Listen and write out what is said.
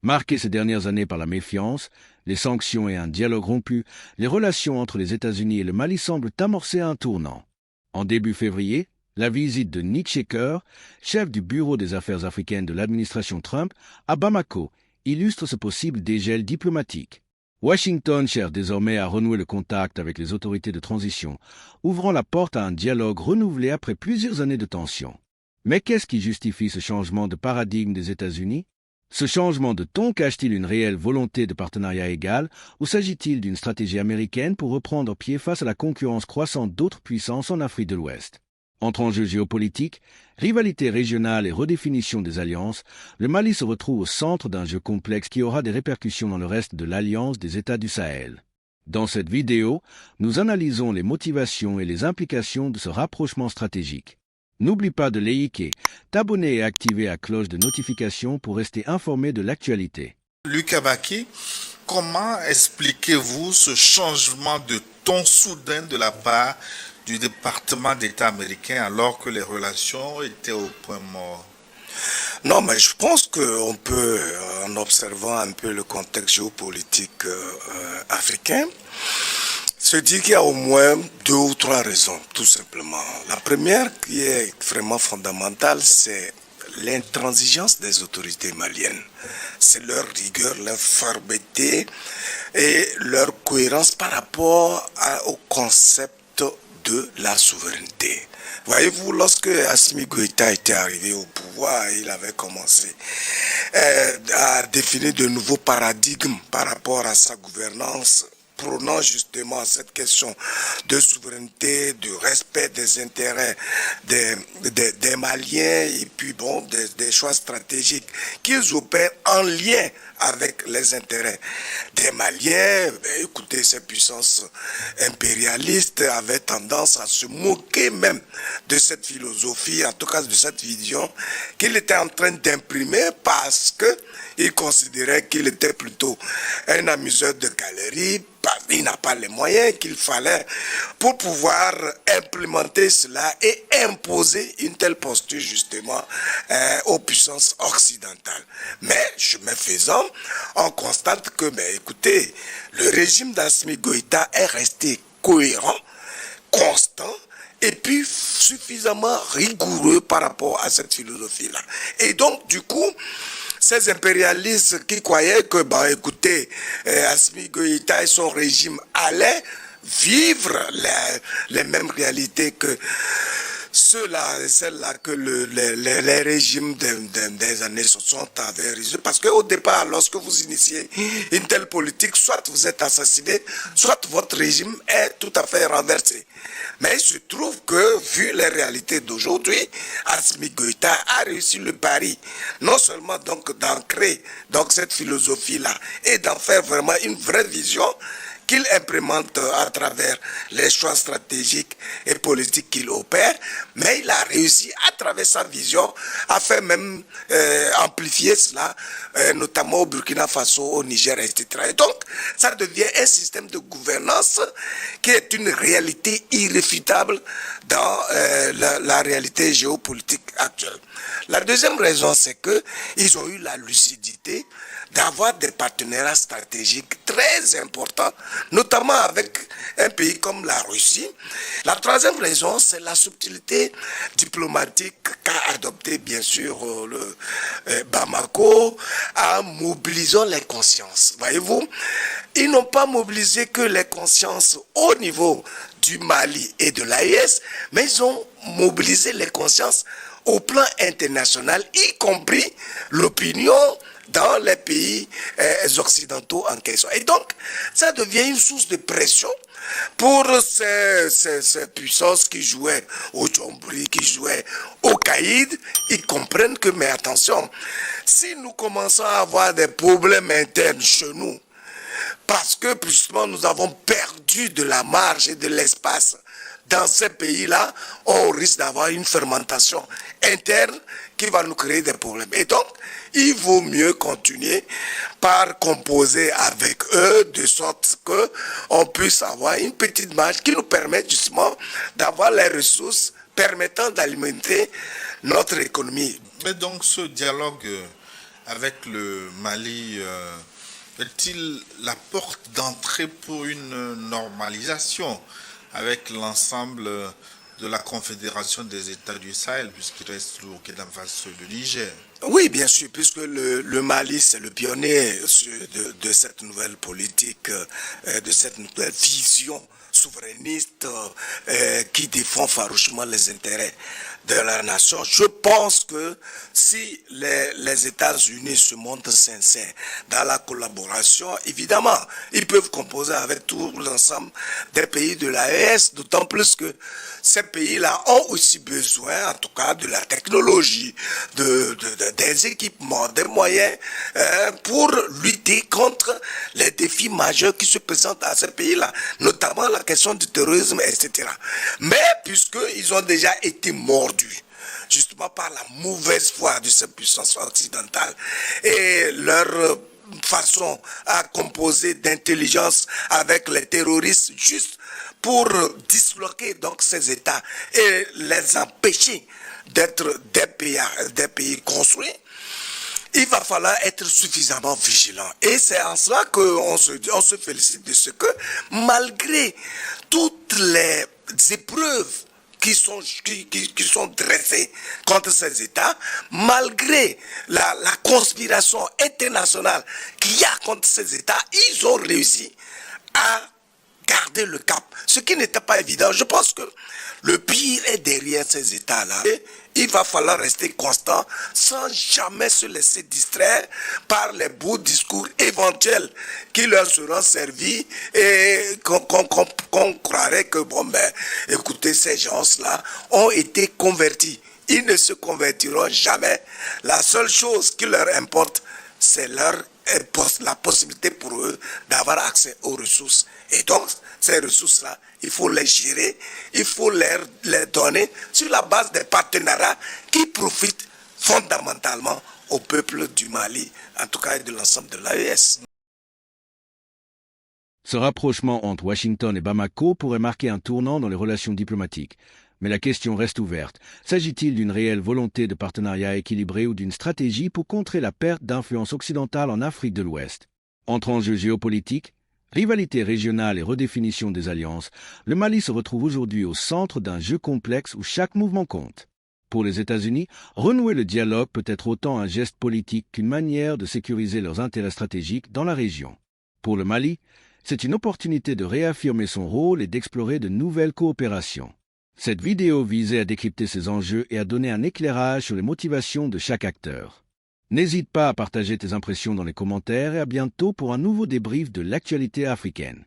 Marquées ces dernières années par la méfiance, les sanctions et un dialogue rompu, les relations entre les États-Unis et le Mali semblent amorcer un tournant. En début février, la visite de Nick Shaker, chef du Bureau des affaires africaines de l'administration Trump, à Bamako, illustre ce possible dégel diplomatique. Washington cherche désormais à renouer le contact avec les autorités de transition, ouvrant la porte à un dialogue renouvelé après plusieurs années de tension. Mais qu'est-ce qui justifie ce changement de paradigme des États-Unis? Ce changement de ton cache-t-il une réelle volonté de partenariat égal ou s'agit-il d'une stratégie américaine pour reprendre pied face à la concurrence croissante d'autres puissances en Afrique de l'Ouest? Entre enjeux géopolitiques, rivalité régionale et redéfinition des alliances, le Mali se retrouve au centre d'un jeu complexe qui aura des répercussions dans le reste de l'Alliance des États du Sahel. Dans cette vidéo, nous analysons les motivations et les implications de ce rapprochement stratégique. N'oublie pas de liker, t'abonner et activer la cloche de notification pour rester informé de l'actualité. Lucas Baki, comment expliquez-vous ce changement de ton soudain de la part du département d'État américain alors que les relations étaient au point mort? Non, mais je pense qu'on peut, en observant un peu le contexte géopolitique africain, se dire qu'il y a au moins 2 ou 3 raisons, tout simplement. La première, qui est vraiment fondamentale, c'est l'intransigeance des autorités maliennes. C'est leur rigueur, leur fermeté et leur cohérence par rapport au concept de la souveraineté. Voyez-vous, lorsque Assimi Goïta était arrivé au pouvoir, il avait commencé à définir de nouveaux paradigmes par rapport à sa gouvernance, prônant justement cette question de souveraineté, de respect des intérêts des Maliens et puis bon, des choix stratégiques qu'ils opèrent en lien avec les intérêts des Maliens. Écoutez, ces puissances impérialistes avaient tendance à se moquer même de cette philosophie, en tout cas de cette vision qu'il était en train d'imprimer parce que il considérait qu'il était plutôt un amuseur de galeries. Il n'a pas les moyens qu'il fallait pour pouvoir implémenter cela et imposer une telle posture justement aux puissances occidentales. Mais chemin faisant, on constate que, écoutez, le régime d'Assimi Goïta est resté cohérent, constant, et puis suffisamment rigoureux par rapport à cette philosophie-là. Et donc, du coup, ces impérialistes qui croyaient que, écoutez, Assimi Goïta et son régime allaient vivre les mêmes réalités que celles-là que les régimes des années 60 avaient résolu. Parce qu'au départ, lorsque vous initiez une telle politique, soit vous êtes assassiné, soit votre régime est tout à fait renversé. Mais il se trouve que, vu les réalités d'aujourd'hui, Assimi Goïta a réussi le pari, non seulement donc d'ancrer donc cette philosophie-là et d'en faire vraiment une vraie vision qu'il implémente à travers les choix stratégiques et politiques qu'il opère, mais il a réussi à travers sa vision à faire même amplifier cela, notamment au Burkina Faso, au Niger, etc. Et donc, ça devient un système de gouvernance qui est une réalité irréfutable dans la réalité géopolitique actuelle. La deuxième raison, c'est qu'ils ont eu la lucidité d'avoir des partenariats stratégiques très importants, notamment avec un pays comme la Russie. La troisième raison, c'est la subtilité diplomatique qu'a adopté, bien sûr, le Bamako en mobilisant les consciences. Voyez-vous, ils n'ont pas mobilisé que les consciences au niveau du Mali et de l'AES, mais ils ont mobilisé les consciences au plan international, y compris l'opinion dans les pays occidentaux en question. Et donc, ça devient une source de pression pour ces puissances qui jouaient au Djombri, qui jouaient au Caïd. Ils comprennent que, mais attention, si nous commençons à avoir des problèmes internes chez nous, parce que justement nous avons perdu de la marge et de l'espace dans ces pays-là, on risque d'avoir une fermentation interne qui va nous créer des problèmes. Et donc, il vaut mieux continuer par composer avec eux de sorte qu'on puisse avoir une petite marge qui nous permette justement d'avoir les ressources permettant d'alimenter notre économie. Mais donc ce dialogue avec le Mali est-il la porte d'entrée pour une normalisation avec l'ensemble de la Confédération des États du Sahel, puisqu'il reste le Burkina Faso et le Niger? Oui, bien sûr, puisque le Mali, c'est le pionnier de cette nouvelle politique, de cette nouvelle vision souverainiste qui défend farouchement les intérêts de la nation. Je pense que si les États-Unis se montrent sincères dans la collaboration, évidemment, ils peuvent composer avec tout l'ensemble des pays de l'AES, d'autant plus que ces pays-là ont aussi besoin, en tout cas, de la technologie, des équipements, des moyens pour lutter contre les défis majeurs qui se présentent à ces pays-là, notamment la question du terrorisme, etc. Mais puisqu'ils ont déjà été mordus, justement par la mauvaise foi de ces puissances occidentales et leur façon à composer d'intelligence avec les terroristes juste pour disloquer donc ces États et les empêcher d'être des pays construits, il va falloir être suffisamment vigilant. Et c'est en cela qu'on se félicite de ce que, malgré toutes les épreuves qui sont dressées contre ces États, malgré la conspiration internationale qu'il y a contre ces États, ils ont réussi à garder le cap, ce qui n'était pas évident. Je pense que le pire est derrière ces États-là. Il va falloir rester constant sans jamais se laisser distraire par les beaux discours éventuels qui leur seront servis et qu'on croirait que, écoutez, ces gens-là ont été convertis. Ils ne se convertiront jamais. La seule chose qui leur importe, c'est la possibilité pour eux d'avoir accès aux ressources. Et donc, ces ressources-là, il faut les gérer, il faut les donner sur la base des partenariats qui profitent fondamentalement au peuple du Mali, en tout cas et de l'ensemble de l'AES. Ce rapprochement entre Washington et Bamako pourrait marquer un tournant dans les relations diplomatiques. Mais la question reste ouverte. S'agit-il d'une réelle volonté de partenariat équilibré ou d'une stratégie pour contrer la perte d'influence occidentale en Afrique de l'Ouest? Entre enjeux géopolitiques, rivalité régionale et redéfinition des alliances, le Mali se retrouve aujourd'hui au centre d'un jeu complexe où chaque mouvement compte. Pour les États-Unis, renouer le dialogue peut être autant un geste politique qu'une manière de sécuriser leurs intérêts stratégiques dans la région. Pour le Mali, c'est une opportunité de réaffirmer son rôle et d'explorer de nouvelles coopérations. Cette vidéo visait à décrypter ces enjeux et à donner un éclairage sur les motivations de chaque acteur. N'hésite pas à partager tes impressions dans les commentaires et à bientôt pour un nouveau débrief de l'actualité africaine.